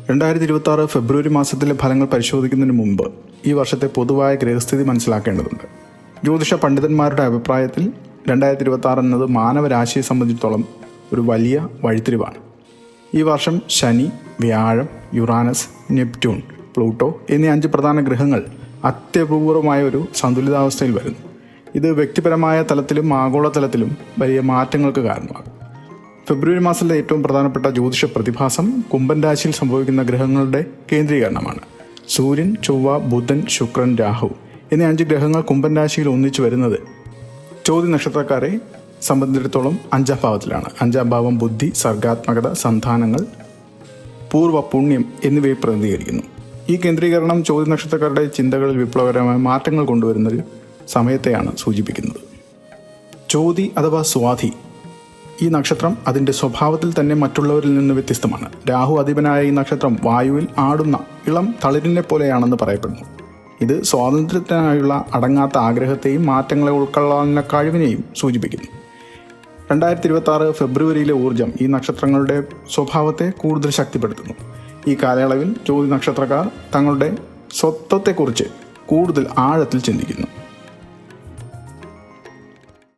2026 ഫെബ്രുവരി മാസത്തിലെ ഫലങ്ങൾ പരിശോധിക്കുന്നതിന് മുമ്പ് ഈ വർഷത്തെ പൊതുവായ ഗ്രഹസ്ഥിതി മനസ്സിലാക്കേണ്ടതുണ്ട്. ജ്യോതിഷ പണ്ഡിതന്മാരുടെ അഭിപ്രായത്തിൽ 2026 എന്നത് മാനവരാശിയെ സംബന്ധിച്ചിടത്തോളം ഒരു വലിയ വഴിത്തിരിവാണ്. ഈ വർഷം ശനി, വ്യാഴം, യുറാനസ്, നെപ്റ്റ്യൂൺ, പ്ലൂട്ടോ എന്നീ 5 പ്രധാന ഗ്രഹങ്ങൾ അത്യപൂർവമായ ഒരു സന്തുലിതാവസ്ഥയിൽ വരുന്നു. ഇത് വ്യക്തിപരമായ തലത്തിലും ആഗോളതലത്തിലും വലിയ മാറ്റങ്ങൾക്ക് കാരണമാകും. ഫെബ്രുവരി മാസത്തിലെ ഏറ്റവും പ്രധാനപ്പെട്ട ജ്യോതിഷ പ്രതിഭാസം കുംഭൻ രാശിയിൽ സംഭവിക്കുന്ന ഗ്രഹങ്ങളുടെ കേന്ദ്രീകരണമാണ്. സൂര്യൻ, ചൊവ്വ, ബുധൻ, ശുക്രൻ, രാഹു എന്നീ 5 ഗ്രഹങ്ങൾ കുംഭൻ രാശിയിൽ ഒന്നിച്ചു വരുന്നത് ചോതി നക്ഷത്രക്കാരെ സംബന്ധിച്ചിടത്തോളം 5ാം ഭാവത്തിലാണ്. 5ാം ഭാവം ബുദ്ധി, സർഗാത്മകത, സന്താനങ്ങൾ, പൂർവ്വ പുണ്യം എന്നിവയെ പ്രതിനിധീകരിക്കുന്നു. ഈ കേന്ദ്രീകരണം ചോതി നക്ഷത്രക്കാരുടെ ചിന്തകളിൽ വിപ്ലവകരമായ മാറ്റങ്ങൾ കൊണ്ടുവരുന്നൊരു സമയത്തെയാണ് സൂചിപ്പിക്കുന്നത്. ചോതി അഥവാ സ്വാതി ഈ നക്ഷത്രം അതിൻ്റെ സ്വഭാവത്തിൽ തന്നെ മറ്റുള്ളവരിൽ നിന്ന് വ്യത്യസ്തമാണ്. രാഹു അധിപനായ ഈ നക്ഷത്രം വായുവിൽ ആടുന്ന ഇളം തളിരിനെ പോലെയാണെന്ന് പറയപ്പെടുന്നു. ഇത് സ്വാതന്ത്ര്യത്തിനായുള്ള അടങ്ങാത്ത ആഗ്രഹത്തെയും മാറ്റങ്ങളെ ഉൾക്കൊള്ളാനുള്ള കഴിവിനെയും സൂചിപ്പിക്കുന്നു. 2026 ഫെബ്രുവരിയിലെ ഊർജം ഈ നക്ഷത്രങ്ങളുടെ സ്വഭാവത്തെ കൂടുതൽ ശക്തിപ്പെടുത്തുന്നു. ഈ കാലയളവിൽ ജ്യോതി നക്ഷത്രക്കാർ തങ്ങളുടെ സ്വത്വത്തെക്കുറിച്ച് കൂടുതൽ ആഴത്തിൽ ചിന്തിക്കുന്നു.